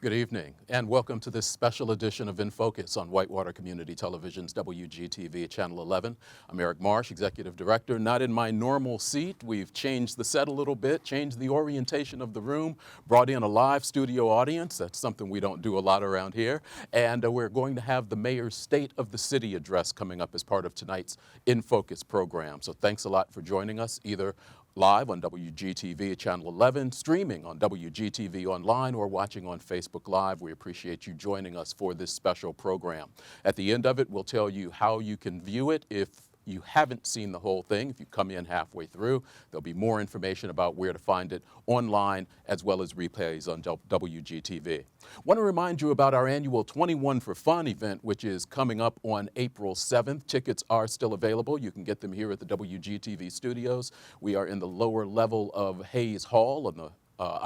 Good evening, and welcome to this special edition of In Focus on Whitewater Community Television's WGTV Channel 11. I'm Eric Marsh, Executive Director. Not in my normal seat. We've changed the set a little bit, changed the orientation of the room, brought in a live studio audience. That's something we don't do a lot around here. And we're going to have the Mayor's State of the City address coming up as part of tonight's In Focus program. So thanks a lot for joining us, either live on WGTV Channel 11, streaming on WGTV Online, or watching on Facebook Live. We appreciate you joining us for this special program. At the end of it, we'll tell you how you can view it if you haven't seen the whole thing. If you come in halfway through, there'll be more information about where to find it online, as well as replays on WGTV. Want to remind you about our annual 21 for Fun event, which is coming up on April 7th. Tickets are still available. You can get them here at the WGTV studios. We are in the lower level of Hayes Hall on the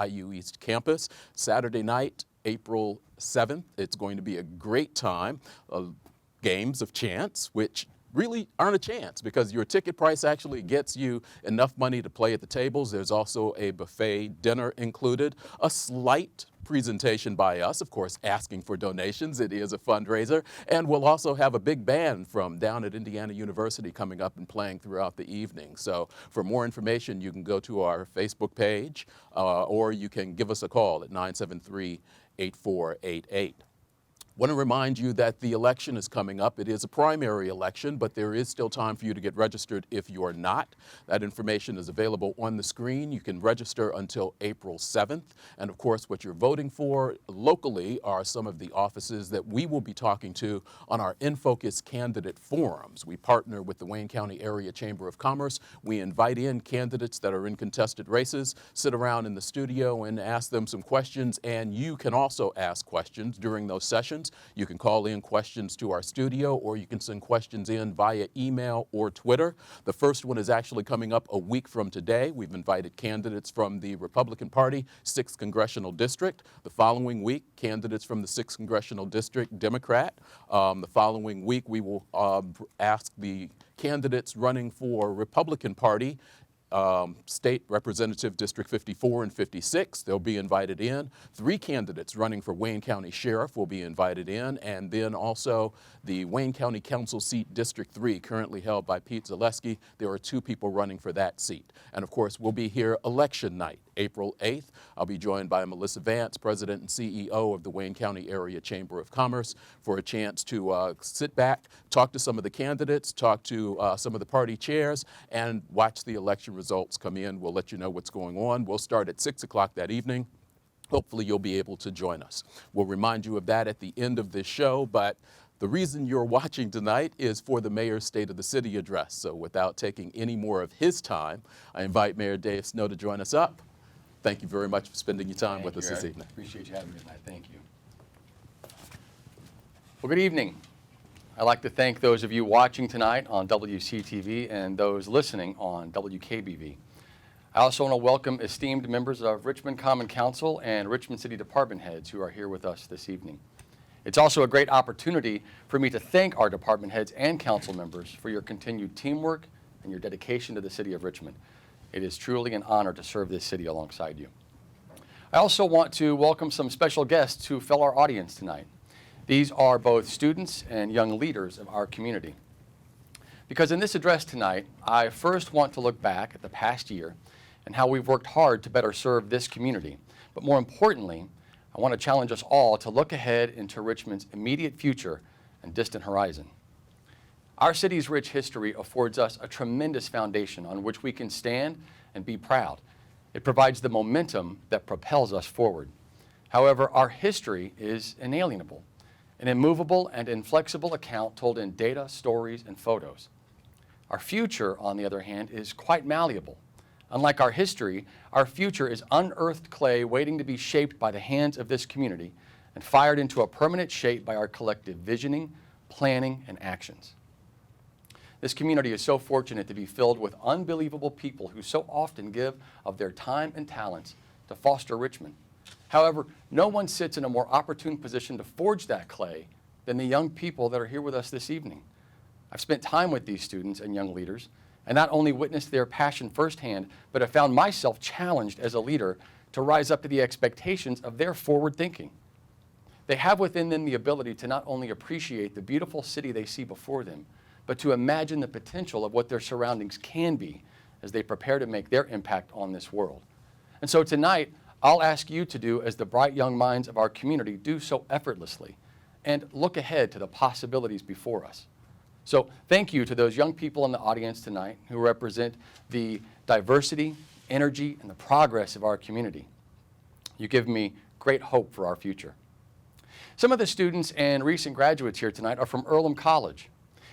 IU East campus. Saturday night, April 7th. It's going to be a great time. Games of chance, which really aren't a chance because your ticket price actually gets you enough money to play at the tables. There's also a buffet dinner included, a slight presentation by us, of course, asking for donations. It is a fundraiser. And we'll also have a big band from down at Indiana University coming up and playing throughout the evening. So for more information, you can go to our Facebook page or you can give us a call at 973-8488. Want to remind you that the election is coming up. It is a primary election, but there is still time for you to get registered if you are not. That information is available on the screen. You can register until April 7th. And of course, what you're voting for locally are some of the offices that we will be talking to on our In Focus candidate forums. We partner with the Wayne County Area Chamber of Commerce. We invite in candidates that are in contested races, sit around in the studio and ask them some questions. And you can also ask questions during those sessions. You can call in questions to our studio, or you can send questions in via email or Twitter. The first one is actually coming up a week from today. We've invited candidates from the Republican Party, 6th Congressional District. The following week, candidates from the 6th Congressional District, Democrat. The following week, we will ask the candidates running for Republican Party, State Representative District 54 and 56, they'll be invited in. 3 candidates running for Wayne County Sheriff will be invited in, and then also the Wayne County Council seat District 3, currently held by Pete Zaleski. There are 2 people running for that seat. And of course, we'll be here election night, April 8th. I'll be joined by Melissa Vance, President and CEO of the Wayne County Area Chamber of Commerce, for a chance to sit back, talk to some of the candidates, talk to some of the party chairs, and watch the election results come in. We'll let you know what's going on. We'll start at 6 o'clock that evening. Hopefully you'll be able to join us. We'll remind you of that at the end of this show, but the reason you're watching tonight is for the Mayor's State of the City address. So without taking any more of his time, I invite Mayor Dave Snow to join us up. Thank you very much for spending your time with us this evening. Appreciate you having me tonight. Thank you. Well, good evening. I'd like to thank those of you watching tonight on WCTV and those listening on WKBV. I also want to welcome esteemed members of Richmond Common Council and Richmond City Department heads who are here with us this evening. It's also a great opportunity for me to thank our department heads and council members for your continued teamwork and your dedication to the city of Richmond. It is truly an honor to serve this city alongside you. I also want to welcome some special guests who fill our audience tonight. These are both students and young leaders of our community. Because in this address tonight, I first want to look back at the past year and how we've worked hard to better serve this community. But more importantly, I want to challenge us all to look ahead into Richmond's immediate future and distant horizon. Our city's rich history affords us a tremendous foundation on which we can stand and be proud. It provides the momentum that propels us forward. However, our history is inalienable, an immovable and inflexible account told in data, stories, and photos. Our future, on the other hand, is quite malleable. Unlike our history, our future is unearthed clay waiting to be shaped by the hands of this community and fired into a permanent shape by our collective visioning, planning, and actions. This community is so fortunate to be filled with unbelievable people who so often give of their time and talents to foster Richmond. However, no one sits in a more opportune position to forge that clay than the young people that are here with us this evening. I've spent time with these students and young leaders and not only witnessed their passion firsthand, but have found myself challenged as a leader to rise up to the expectations of their forward thinking. They have within them the ability to not only appreciate the beautiful city they see before them, but to imagine the potential of what their surroundings can be as they prepare to make their impact on this world. And so tonight, I'll ask you to do as the bright young minds of our community do so effortlessly, and look ahead to the possibilities before us. So thank you to those young people in the audience tonight who represent the diversity, energy, and the progress of our community. You give me great hope for our future. Some of the students and recent graduates here tonight are from Earlham College.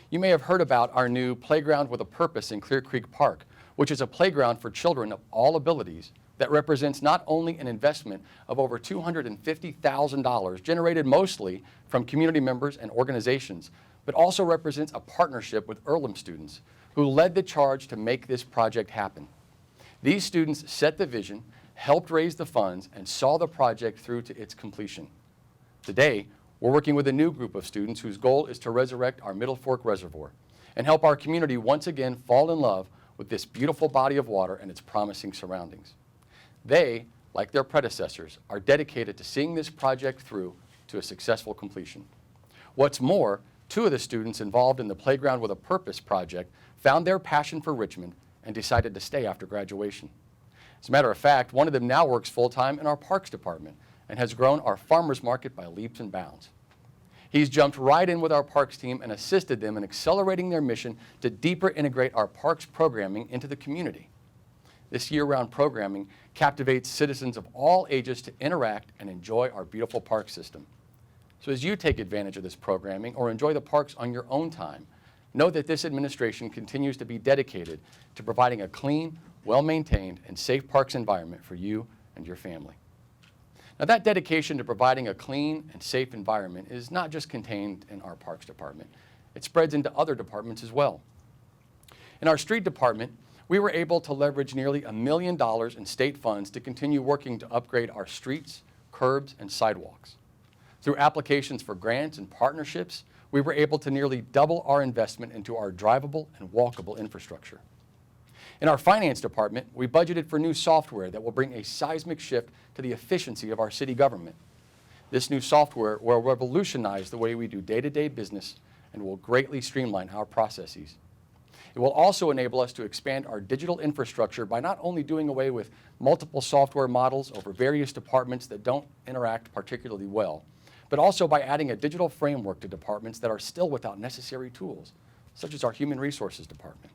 You may have heard about our new Playground with a Purpose in Clear Creek Park, which is a playground for children of all abilities that represents not only an investment of over $250,000 generated mostly from community members and organizations, but also represents a partnership with Earlham students who led the charge to make this project happen. These students set the vision, helped raise the funds, and saw the project through to its completion. Today, we're working with a new group of students whose goal is to resurrect our Middle Fork Reservoir and help our community once again fall in love with this beautiful body of water and its promising surroundings. They, like their predecessors, are dedicated to seeing this project through to a successful completion. What's more, 2 of the students involved in the Playground with a Purpose project found their passion for Richmond and decided to stay after graduation. As a matter of fact, one of them now works full-time in our Parks Department and has grown our farmers market by leaps and bounds. He's jumped right in with our Parks team and assisted them in accelerating their mission to deeper integrate our Parks programming into the community. This year-round programming captivates citizens of all ages to interact and enjoy our beautiful park system. So as you take advantage of this programming or enjoy the parks on your own time, know that this administration continues to be dedicated to providing a clean, well-maintained, and safe parks environment for you and your family. Now, that dedication to providing a clean and safe environment is not just contained in our Parks Department. It spreads into other departments as well. In our Street Department, we were able to leverage nearly $1 million in state funds to continue working to upgrade our streets, curbs, and sidewalks. Through applications for grants and partnerships, we were able to nearly double our investment into our drivable and walkable infrastructure. In our Finance Department, we budgeted for new software that will bring a seismic shift to the efficiency of our city government. This new software will revolutionize the way we do day-to-day business and will greatly streamline our processes. It will also enable us to expand our digital infrastructure by not only doing away with multiple software models over various departments that don't interact particularly well, but also by adding a digital framework to departments that are still without necessary tools, such as our Human Resources Department.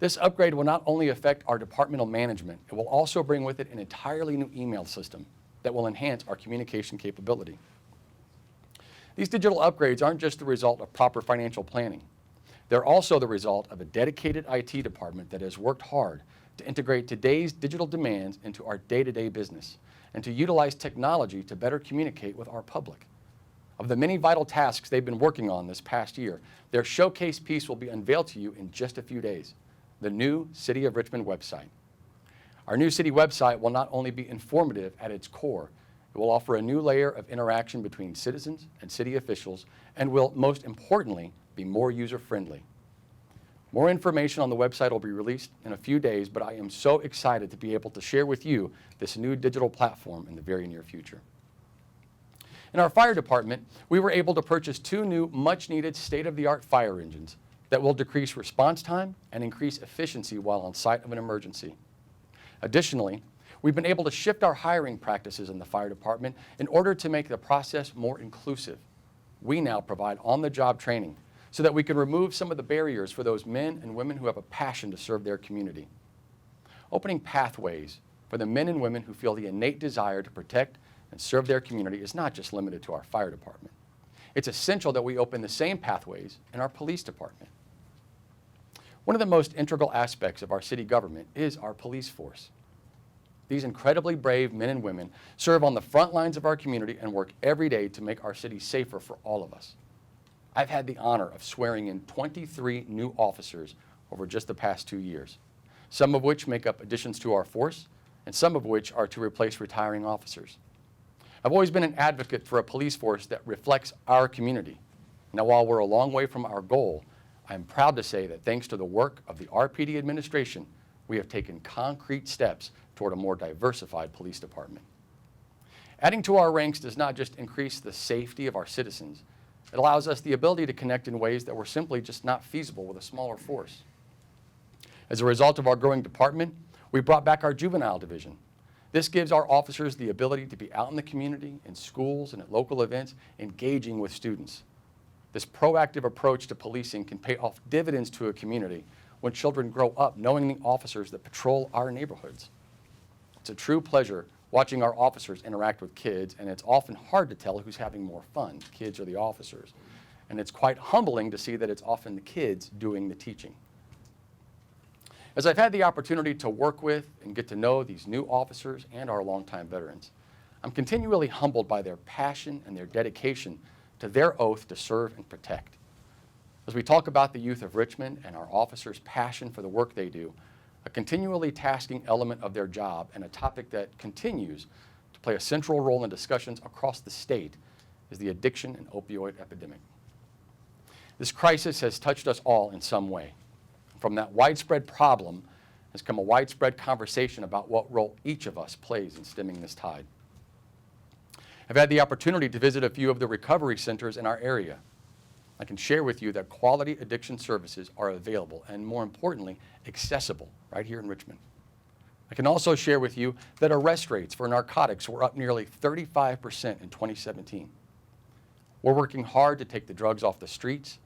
This upgrade will not only affect our departmental management, it will also bring with it an entirely new email system that will enhance our communication capability. These digital upgrades aren't just the result of proper financial planning. They're also the result of a dedicated IT department that has worked hard to integrate today's digital demands into our day-to-day business and to utilize technology to better communicate with our public. Of the many vital tasks they've been working on this past year, their showcase piece will be unveiled to you in just a few days, the new City of Richmond website. Our new city website will not only be informative at its core, it will offer a new layer of interaction between citizens and city officials and will, most importantly, be more user-friendly. More information on the website will be released in a few days, but I am so excited to be able to share with you this new digital platform in the very near future. In our fire department, we were able to purchase 2 new much-needed state-of-the-art fire engines that will decrease response time and increase efficiency while on site of an emergency. Additionally, we've been able to shift our hiring practices in the fire department in order to make the process more inclusive. We now provide on-the-job training so that we can remove some of the barriers for those men and women who have a passion to serve their community. Opening pathways for the men and women who feel the innate desire to protect and serve their community is not just limited to our fire department. It's essential that we open the same pathways in our police department. One of the most integral aspects of our city government is our police force. These incredibly brave men and women serve on the front lines of our community and work every day to make our city safer for all of us. I've had the honor of swearing in 23 new officers over just the past 2 years, some of which make up additions to our force, and some of which are to replace retiring officers. I've always been an advocate for a police force that reflects our community. Now, while we're a long way from our goal, I'm proud to say that thanks to the work of the RPD administration, we have taken concrete steps toward a more diversified police department. Adding to our ranks does not just increase the safety of our citizens, it allows us the ability to connect in ways that were simply just not feasible with a smaller force. As a result of our growing department, we brought back our juvenile division. This gives our officers the ability to be out in the community, in schools, and at local events, engaging with students. This proactive approach to policing can pay off dividends to a community when children grow up knowing the officers that patrol our neighborhoods. It's a true pleasure watching our officers interact with kids, and it's often hard to tell who's having more fun, the kids or the officers. And it's quite humbling to see that it's often the kids doing the teaching. As I've had the opportunity to work with and get to know these new officers and our longtime veterans, I'm continually humbled by their passion and their dedication to their oath to serve and protect. As we talk about the youth of Richmond and our officers' passion for the work they do, a continually tasking element of their job and a topic that continues to play a central role in discussions across the state is the addiction and opioid epidemic. This crisis has touched us all in some way. From that widespread problem has come a widespread conversation about what role each of us plays in stemming this tide. I've had the opportunity to visit a few of the recovery centers in our area. I can share with you that quality addiction services are available and, more importantly, accessible right here in Richmond. I can also share with you that arrest rates for narcotics were up nearly 35% in 2017. We're working hard to take the drugs off the streets,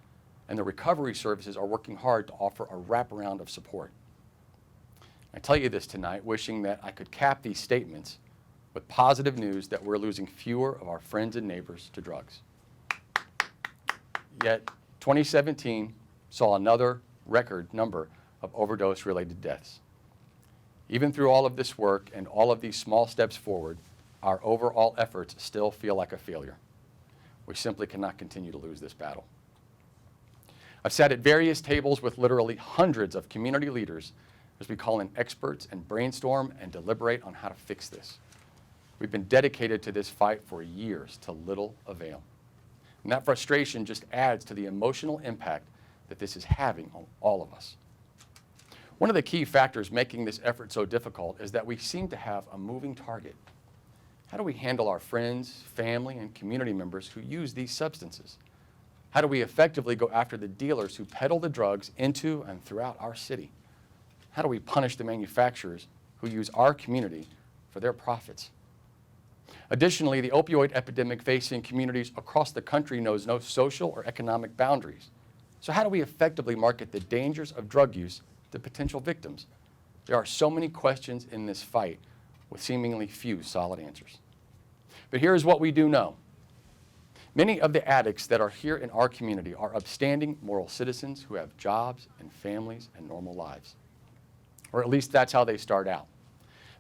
and the recovery services are working hard to offer a wraparound of support. I tell you this tonight, wishing that I could cap these statements with positive news that we're losing fewer of our friends and neighbors to drugs. Yet, 2017 saw another record number of overdose-related deaths. Even through all of this work and all of these small steps forward, our overall efforts still feel like a failure. We simply cannot continue to lose this battle. I've sat at various tables with literally hundreds of community leaders as we call in experts and brainstorm and deliberate on how to fix this. We've been dedicated to this fight for years to little avail. And that frustration just adds to the emotional impact that this is having on all of us. One of the key factors making this effort so difficult is that we seem to have a moving target. How do we handle our friends, family, and community members who use these substances? How do we effectively go after the dealers who peddle the drugs into and throughout our city? How do we punish the manufacturers who use our community for their profits? Additionally, the opioid epidemic facing communities across the country knows no social or economic boundaries. So how do we effectively market the dangers of drug use to potential victims? There are so many questions in this fight with seemingly few solid answers. But here is what we do know. Many of the addicts that are here in our community are upstanding, moral citizens who have jobs and families and normal lives. Or at least that's how they start out.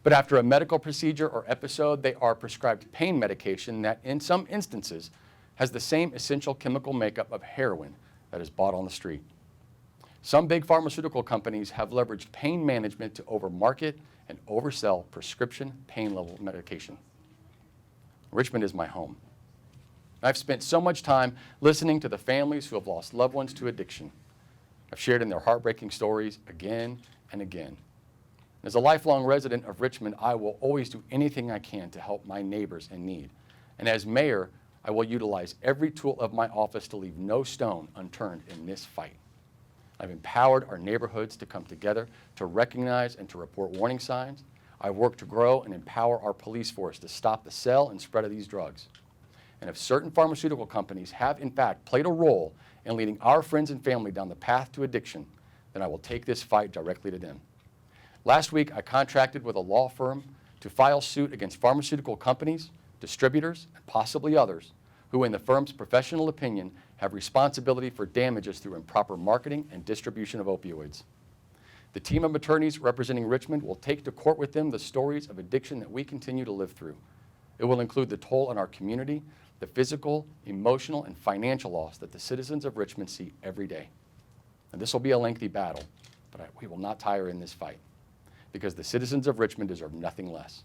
But after a medical procedure or episode, they are prescribed pain medication that, in some instances, has the same essential chemical makeup of heroin that is bought on the street. Some big pharmaceutical companies have leveraged pain management to overmarket and oversell prescription pain level medication. Richmond is my home. I've spent so much time listening to the families who have lost loved ones to addiction. I've shared in their heartbreaking stories again and again. As a lifelong resident of Richmond, I will always do anything I can to help my neighbors in need. And as mayor, I will utilize every tool of my office to leave no stone unturned in this fight. I've empowered our neighborhoods to come together to recognize and to report warning signs. I've worked to grow and empower our police force to stop the sale and spread of these drugs. And if certain pharmaceutical companies have in fact played a role in leading our friends and family down the path to addiction, then I will take this fight directly to them. Last week, I contracted with a law firm to file suit against pharmaceutical companies, distributors, and possibly others who, in the firm's professional opinion, have responsibility for damages through improper marketing and distribution of opioids. The team of attorneys representing Richmond will take to court with them the stories of addiction that we continue to live through. It will include the toll on our community, the physical, emotional, and financial loss that the citizens of Richmond see every day. And this will be a lengthy battle, but we will not tire in this fight, because the citizens of Richmond deserve nothing less.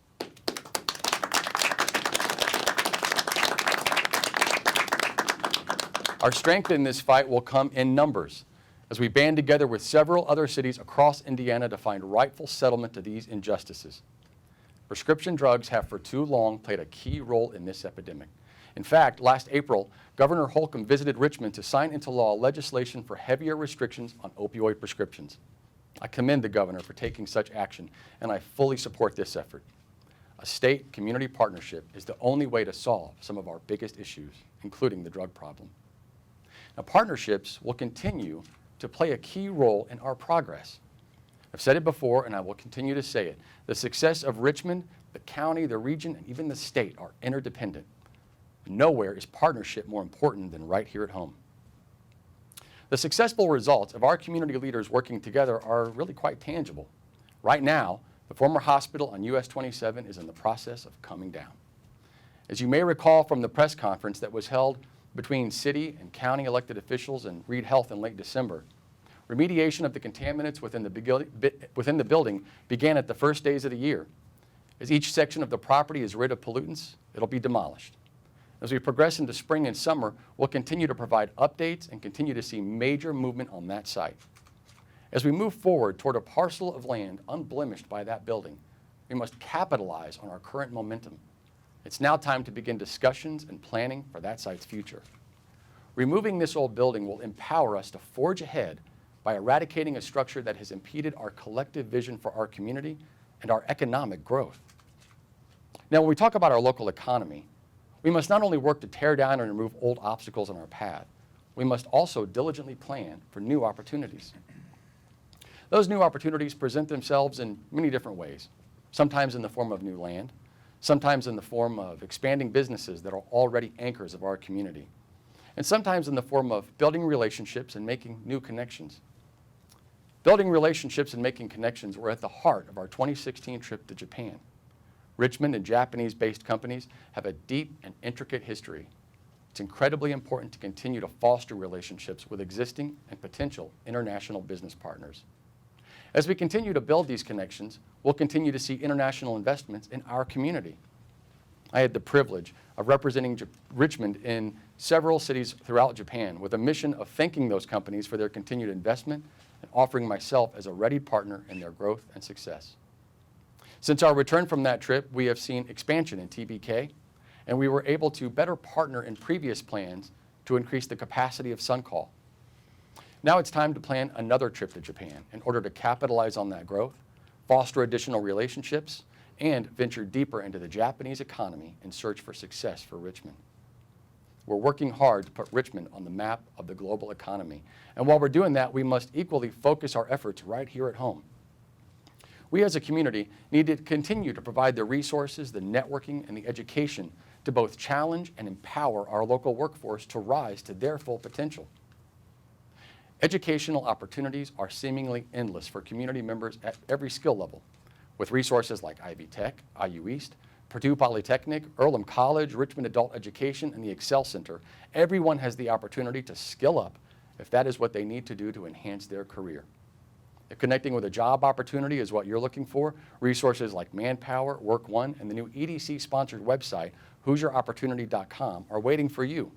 Our strength in this fight will come in numbers as we band together with several other cities across Indiana to find rightful settlement to these injustices. Prescription drugs have for too long played a key role in this epidemic. In fact, last April, Governor Holcomb visited Richmond to sign into law legislation for heavier restrictions on opioid prescriptions. I commend the governor for taking such action, and I fully support this effort. A state-community partnership is the only way to solve some of our biggest issues, including the drug problem. Now, partnerships will continue to play a key role in our progress. I've said it before, and I will continue to say it. The success of Richmond, the county, the region, and even the state are interdependent. Nowhere is partnership more important than right here at home. The successful results of our community leaders working together are really quite tangible. Right now, the former hospital on US 27 is in the process of coming down. As you may recall from the press conference that was held between city and county elected officials and Reed Health in late December, remediation of the contaminants within the building began at the first days of the year. As each section of the property is rid of pollutants, it'll be demolished. As we progress into spring and summer, we'll continue to provide updates and continue to see major movement on that site. As we move forward toward a parcel of land unblemished by that building, we must capitalize on our current momentum. It's now time to begin discussions and planning for that site's future. Removing this old building will empower us to forge ahead by eradicating a structure that has impeded our collective vision for our community and our economic growth. Now, when we talk about our local economy, we must not only work to tear down and remove old obstacles in our path, we must also diligently plan for new opportunities. Those new opportunities present themselves in many different ways, sometimes in the form of new land, sometimes in the form of expanding businesses that are already anchors of our community, and sometimes in the form of building relationships and making new connections. Building relationships and making connections were at the heart of our 2016 trip to Japan. Richmond and Japanese-based companies have a deep and intricate history. It's incredibly important to continue to foster relationships with existing and potential international business partners. As we continue to build these connections, we'll continue to see international investments in our community. I had the privilege of representing Richmond in several cities throughout Japan with a mission of thanking those companies for their continued investment and offering myself as a ready partner in their growth and success. Since our return from that trip, we have seen expansion in TBK, and we were able to better partner in previous plans to increase the capacity of SunCall. Now it's time to plan another trip to Japan in order to capitalize on that growth, foster additional relationships, and venture deeper into the Japanese economy in search for success for Richmond. We're working hard to put Richmond on the map of the global economy, and while we're doing that, we must equally focus our efforts right here at home. We as a community need to continue to provide the resources, the networking, and the education to both challenge and empower our local workforce to rise to their full potential. Educational opportunities are seemingly endless for community members at every skill level. With resources like Ivy Tech, IU East, Purdue Polytechnic, Earlham College, Richmond Adult Education, and the Excel Center, everyone has the opportunity to skill up if that is what they need to do to enhance their career. If connecting with a job opportunity is what you're looking for, resources like Manpower, Work One, and the new EDC-sponsored website, HoosierOpportunity.com, are waiting for you.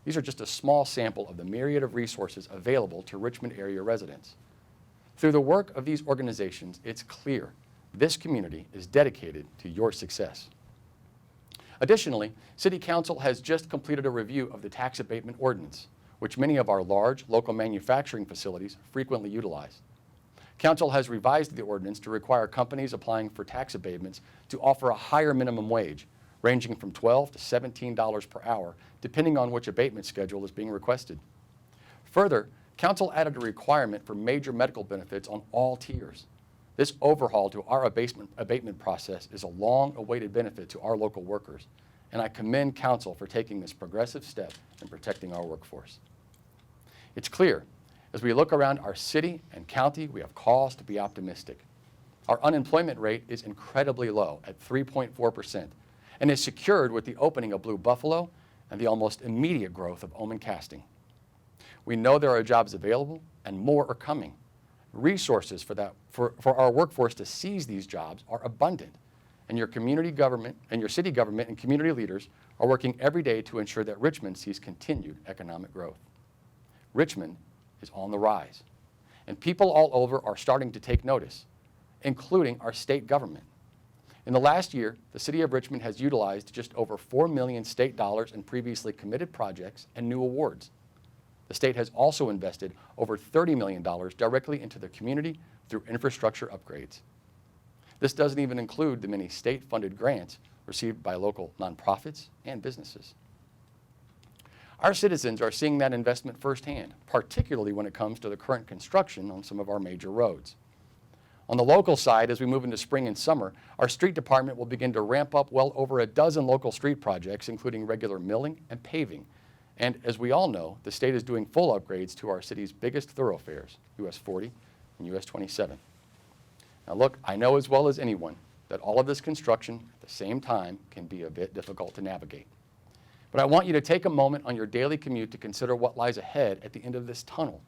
These are just a small sample of the myriad of resources available to Richmond area residents. Through the work of these organizations, it's clear this community is dedicated to your success. Additionally, City Council has just completed a review of the tax abatement ordinance, which many of our large local manufacturing facilities frequently utilize. Council has revised the ordinance to require companies applying for tax abatements to offer a higher minimum wage, ranging from $12 to $17 per hour, depending on which abatement schedule is being requested. Further, Council added a requirement for major medical benefits on all tiers. This overhaul to our abatement process is a long-awaited benefit to our local workers, and I commend Council for taking this progressive step in protecting our workforce. It's clear, as we look around our city and county, we have cause to be optimistic. Our unemployment rate is incredibly low at 3.4% and is secured with the opening of Blue Buffalo and the almost immediate growth of Omen Casting. We know there are jobs available and more are coming. Resources for our workforce to seize these jobs are abundant, and your community government and your city government and community leaders are working every day to ensure that Richmond sees continued economic growth. Richmond is on the rise, and people all over are starting to take notice, including our state government. In the last year, the City of Richmond has utilized just over $4 million state dollars in previously committed projects and new awards. The state has also invested over $30 million directly into the community through infrastructure upgrades. This doesn't even include the many state-funded grants received by local nonprofits and businesses. Our citizens are seeing that investment firsthand, particularly when it comes to the current construction on some of our major roads. On the local side, as we move into spring and summer, our street department will begin to ramp up well over a dozen local street projects, including regular milling and paving. And as we all know, the state is doing full upgrades to our city's biggest thoroughfares, US 40 and US 27. Now look, I know as well as anyone that all of this construction at the same time can be a bit difficult to navigate. But I want you to take a moment on your daily commute to consider what lies ahead at the end of this tunnel.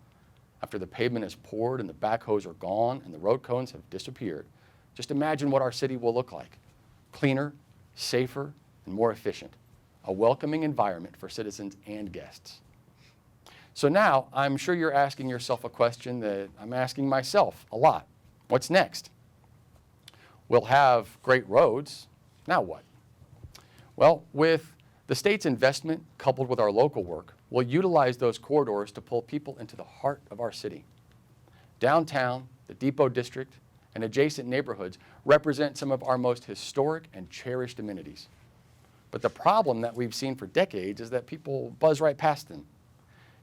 After the pavement is poured and the backhoes are gone and the road cones have disappeared, just imagine what our city will look like. Cleaner, safer, and more efficient. A welcoming environment for citizens and guests. So now, I'm sure you're asking yourself a question that I'm asking myself a lot. What's next? We'll have great roads. Now what? Well, with the state's investment coupled with our local work, we'll utilize those corridors to pull people into the heart of our city. Downtown, the Depot District, and adjacent neighborhoods represent some of our most historic and cherished amenities. But the problem that we've seen for decades is that people buzz right past them.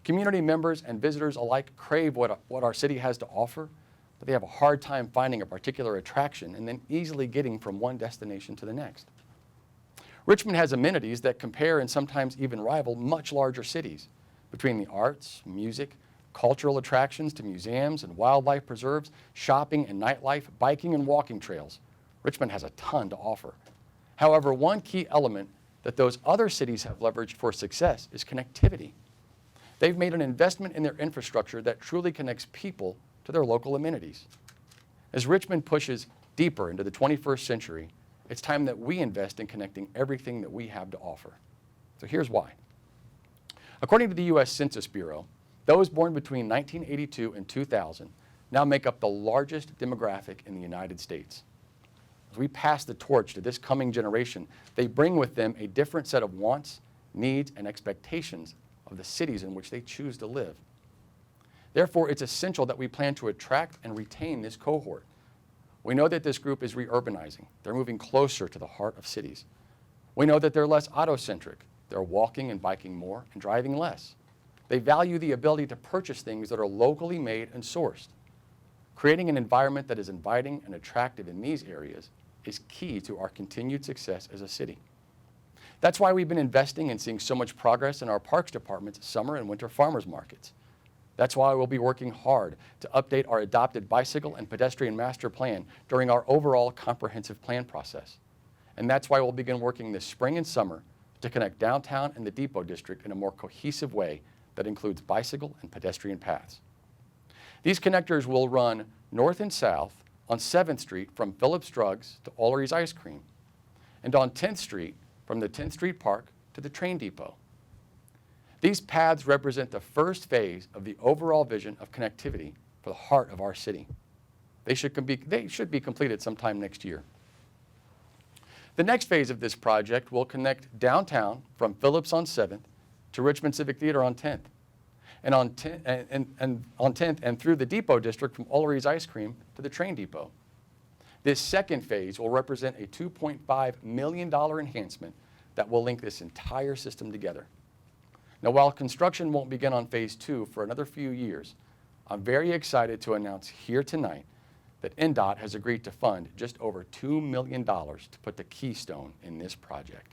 Community members and visitors alike crave what our city has to offer, but they have a hard time finding a particular attraction and then easily getting from one destination to the next. Richmond has amenities that compare and sometimes even rival much larger cities. Between the arts, music, cultural attractions to museums and wildlife preserves, shopping and nightlife, biking and walking trails, Richmond has a ton to offer. However, one key element that those other cities have leveraged for success is connectivity. They've made an investment in their infrastructure that truly connects people to their local amenities. As Richmond pushes deeper into the 21st century, it's time that we invest in connecting everything that we have to offer. So here's why. According to the U.S. Census Bureau, those born between 1982 and 2000 now make up the largest demographic in the United States. As we pass the torch to this coming generation, they bring with them a different set of wants, needs, and expectations of the cities in which they choose to live. Therefore, it's essential that we plan to attract and retain this cohort. We know that this group is reurbanizing. They're moving closer to the heart of cities. We know that they're less auto-centric. They're walking and biking more and driving less. They value the ability to purchase things that are locally made and sourced. Creating an environment that is inviting and attractive in these areas is key to our continued success as a city. That's why we've been investing and seeing so much progress in our Parks Department's summer and winter farmers markets. That's why we'll be working hard to update our adopted bicycle and pedestrian master plan during our overall comprehensive plan process. And that's why we'll begin working this spring and summer to connect downtown and the Depot District in a more cohesive way that includes bicycle and pedestrian paths. These connectors will run north and south on 7th Street from Phillips Drugs to Ullery's Ice Cream, and on 10th Street from the 10th Street Park to the train depot. These paths represent the first phase of the overall vision of connectivity for the heart of our city. They should be completed sometime next year. The next phase of this project will connect downtown from Phillips on 7th to Richmond Civic Theater on 10th, and on 10th and through the Depot District from Ullery's Ice Cream to the train depot. This second phase will represent a $2.5 million enhancement that will link this entire system together. Now, while construction won't begin on phase 2 for another few years, I'm very excited to announce here tonight that NDOT has agreed to fund just over $2 million to put the keystone in this project.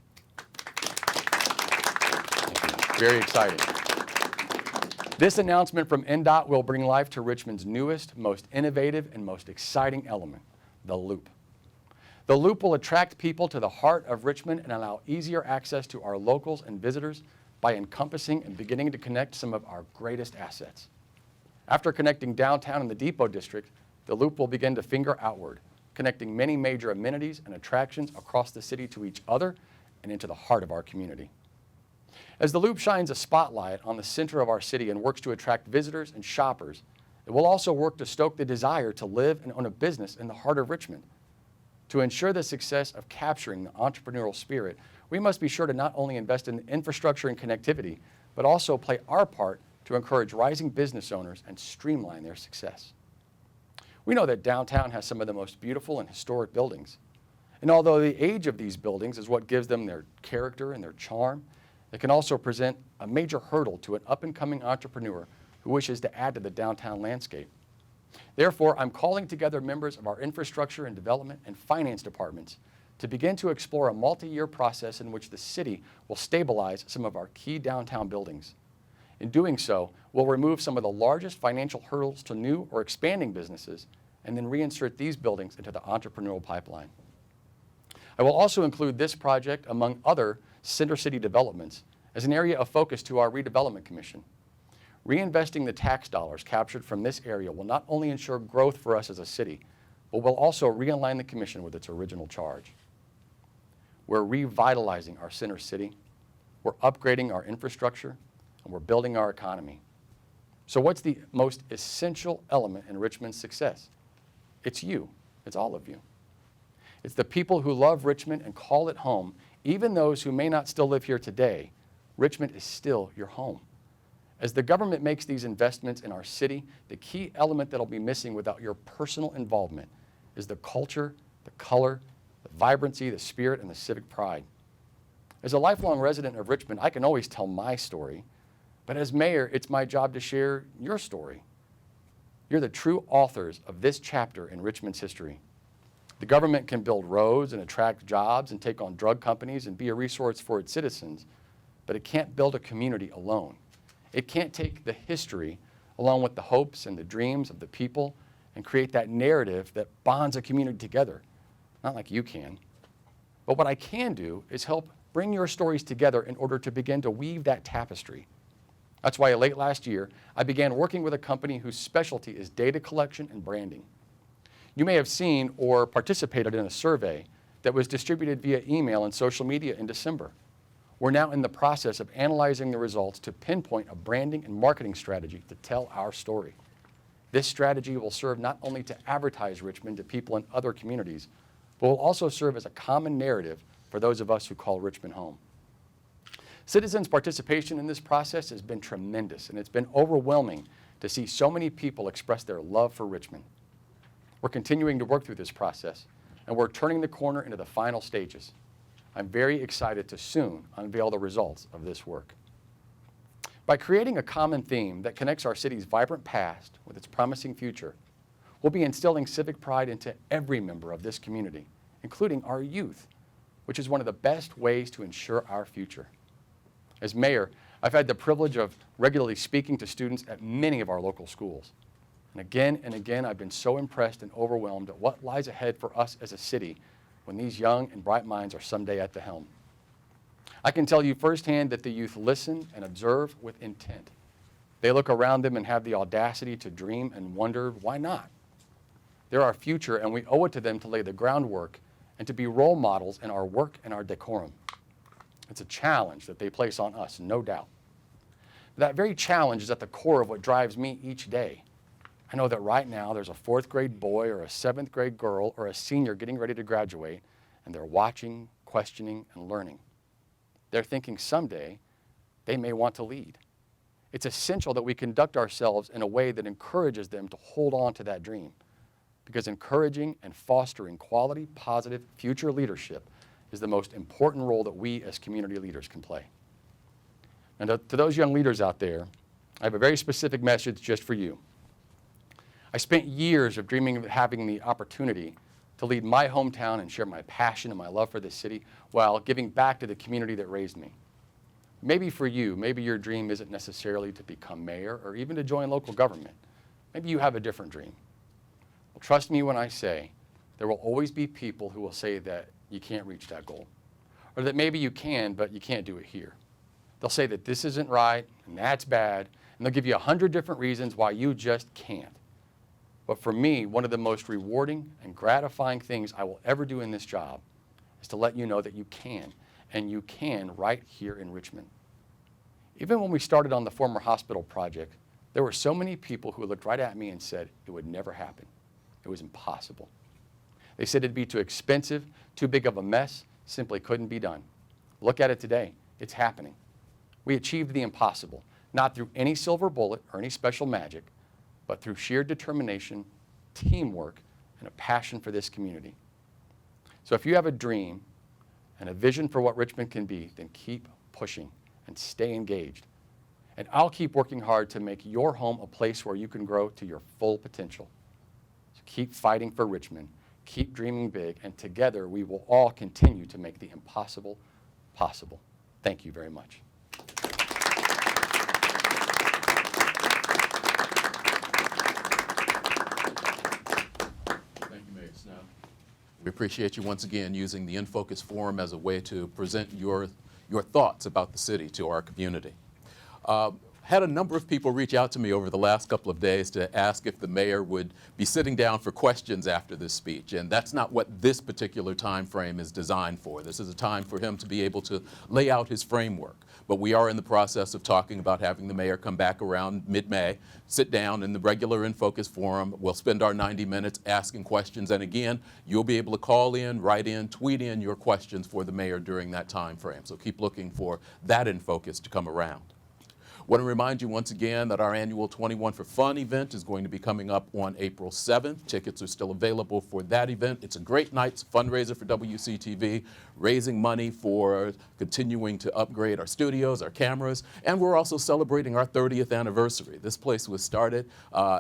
Thank you. Very exciting. This announcement from NDOT will bring life to Richmond's newest, most innovative, and most exciting element, the Loop. The Loop will attract people to the heart of Richmond and allow easier access to our locals and visitors by encompassing and beginning to connect some of our greatest assets. After connecting downtown in the Depot District, the Loop will begin to finger outward, connecting many major amenities and attractions across the city to each other and into the heart of our community. As the Loop shines a spotlight on the center of our city and works to attract visitors and shoppers, it will also work to stoke the desire to live and own a business in the heart of Richmond. To ensure the success of capturing the entrepreneurial spirit, we must be sure to not only invest in infrastructure and connectivity, but also play our part to encourage rising business owners and streamline their success. We know that downtown has some of the most beautiful and historic buildings. And although the age of these buildings is what gives them their character and their charm, it can also present a major hurdle to an up-and-coming entrepreneur who wishes to add to the downtown landscape. Therefore, I'm calling together members of our infrastructure and development and finance departments to begin to explore a multi-year process in which the city will stabilize some of our key downtown buildings. In doing so, we'll remove some of the largest financial hurdles to new or expanding businesses and then reinsert these buildings into the entrepreneurial pipeline. I will also include this project among other Center City developments as an area of focus to our Redevelopment Commission. Reinvesting the tax dollars captured from this area will not only ensure growth for us as a city, but will also realign the commission with its original charge. We're revitalizing our Center City, we're upgrading our infrastructure, and we're building our economy. So what's the most essential element in Richmond's success? It's you. It's all of you. It's the people who love Richmond and call it home. Even those who may not still live here today, Richmond is still your home. As the government makes these investments in our city, the key element that'll be missing without your personal involvement is the culture, the color, the vibrancy, the spirit, and the civic pride. As a lifelong resident of Richmond, I can always tell my story, but as mayor, it's my job to share your story. You're the true authors of this chapter in Richmond's history. The government can build roads and attract jobs and take on drug companies and be a resource for its citizens, but it can't build a community alone. It can't take the history along with the hopes and the dreams of the people and create that narrative that bonds a community together. Not like you can. But what I can do is help bring your stories together in order to begin to weave that tapestry. That's why late last year, I began working with a company whose specialty is data collection and branding. You may have seen or participated in a survey that was distributed via email and social media in December. We're now in the process of analyzing the results to pinpoint a branding and marketing strategy to tell our story. This strategy will serve not only to advertise Richmond to people in other communities, but will also serve as a common narrative for those of us who call Richmond home. Citizens' participation in this process has been tremendous, and it's been overwhelming to see so many people express their love for Richmond. We're continuing to work through this process, and we're turning the corner into the final stages. I'm very excited to soon unveil the results of this work. By creating a common theme that connects our city's vibrant past with its promising future, we'll be instilling civic pride into every member of this community, including our youth, which is one of the best ways to ensure our future. As mayor, I've had the privilege of regularly speaking to students at many of our local schools. And again, I've been so impressed and overwhelmed at what lies ahead for us as a city when these young and bright minds are someday at the helm. I can tell you firsthand that the youth listen and observe with intent. They look around them and have the audacity to dream and wonder, why not? They're our future, and we owe it to them to lay the groundwork and to be role models in our work and our decorum. It's a challenge that they place on us, no doubt. That very challenge is at the core of what drives me each day. I know that right now there's a 4th grade boy or a 7th grade girl or a senior getting ready to graduate, and they're watching, questioning, and learning. They're thinking someday they may want to lead. It's essential that we conduct ourselves in a way that encourages them to hold on to that dream, because encouraging and fostering quality, positive, future leadership is the most important role that we as community leaders can play. And to those young leaders out there, I have a very specific message just for you. I spent years of dreaming of having the opportunity to lead my hometown and share my passion and my love for this city while giving back to the community that raised me. Maybe for you, maybe your dream isn't necessarily to become mayor or even to join local government. Maybe you have a different dream. Well, trust me when I say there will always be people who will say that you can't reach that goal, or that maybe you can, but you can't do it here. They'll say that this isn't right and that's bad, and they'll give you 100 different reasons why you just can't. But for me, one of the most rewarding and gratifying things I will ever do in this job is to let you know that you can, and you can right here in Richmond. Even when we started on the former hospital project, there were so many people who looked right at me and said it would never happen. It was impossible. They said it'd be too expensive, too big of a mess, simply couldn't be done. Look at it today. It's happening. We achieved the impossible, not through any silver bullet or any special magic, but through sheer determination, teamwork, and a passion for this community. So if you have a dream and a vision for what Richmond can be, then keep pushing and stay engaged. And I'll keep working hard to make your home a place where you can grow to your full potential. So keep fighting for Richmond, keep dreaming big, and together we will all continue to make the impossible possible. Thank you very much. We appreciate you once again using the In Focus Forum as a way to present your thoughts about the city to our community. Had a number of people reach out to me over the last couple of days to ask if the mayor would be sitting down for questions after this speech, and that's not what this particular time frame is designed for. This is a time for him to be able to lay out his framework. But we are in the process of talking about having the mayor come back around mid-May, sit down in the regular In Focus Forum. We'll spend our 90 minutes asking questions, and again, you'll be able to call in, write in, tweet in your questions for the mayor during that time frame. So keep looking for that In Focus to come around. Want to remind you once again that our annual 21 for Fun event is going to be coming up on April 7th. Tickets are still available for that event. It's a great night. It's a fundraiser for WCTV, raising money for continuing to upgrade our studios, our cameras, and we're also celebrating our 30th anniversary. This place was started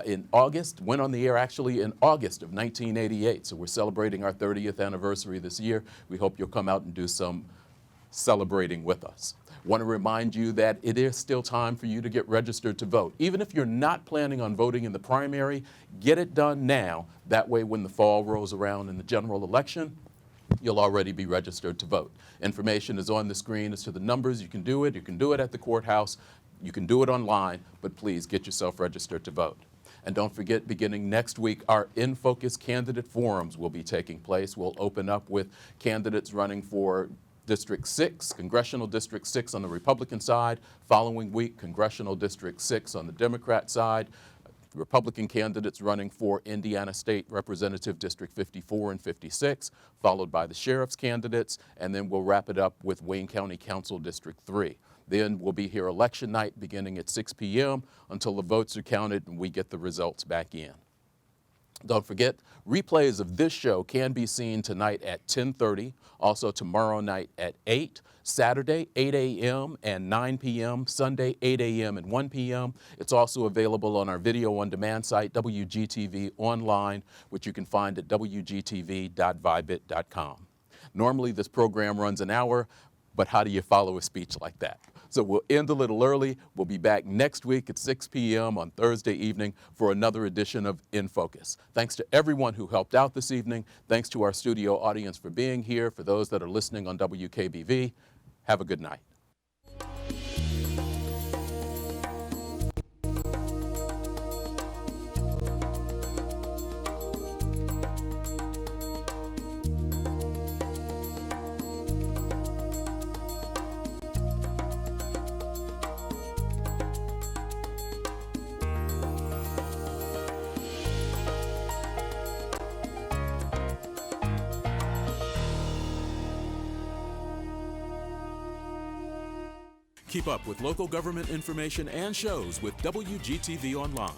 in August, went on the air actually in August of 1988, so we're celebrating our 30th anniversary this year. We hope you'll come out and do some celebrating with us. Want to remind you that it is still time for you to get registered to vote. Even if you're not planning on voting in the primary, get it done now. That way when the fall rolls around in the general election, you'll already be registered to vote. Information is on the screen as to the numbers. You can do it. You can do it at the courthouse. You can do it online, but please get yourself registered to vote. And don't forget, beginning next week, our In Focus candidate forums will be taking place. We'll open up with candidates running for District 6, Congressional District 6 on the Republican side. Following week, Congressional District 6 on the Democrat side. Republican candidates running for Indiana State Representative District 54 and 56, followed by the sheriff's candidates, and then we'll wrap it up with Wayne County Council District 3. Then we'll be here election night beginning at 6 p.m. until the votes are counted and we get the results back in. Don't forget, replays of this show can be seen tonight at 10:30, also tomorrow night at 8, Saturday 8 a.m. and 9 p.m., Sunday 8 a.m. and 1 p.m. It's also available on our video on demand site, WGTV Online, which you can find at wgtv.vibit.com. Normally this program runs an hour, but how do you follow a speech like that? So we'll end a little early. We'll be back next week at 6 p.m. on Thursday evening for another edition of In Focus. Thanks to everyone who helped out this evening. Thanks to our studio audience for being here. For those that are listening on WKBV, have a good night. Keep up with local government information and shows with WGTV Online.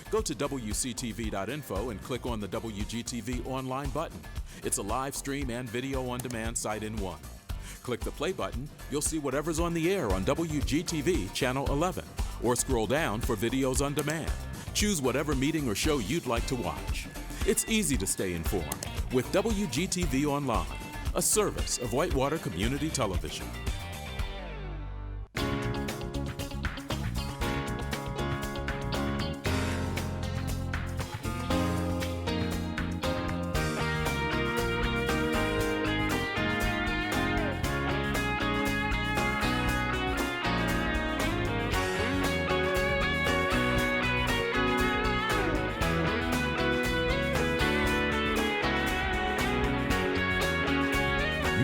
Go to WCTV.info and click on the WGTV Online button. It's a live stream and video on demand site in one. Click the play button, you'll see whatever's on the air on WGTV Channel 11, or scroll down for videos on demand. Choose whatever meeting or show you'd like to watch. It's easy to stay informed with WGTV Online, a service of Whitewater Community Television.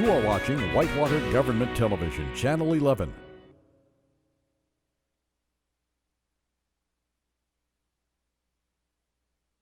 You are watching Whitewater Government Television, Channel 11.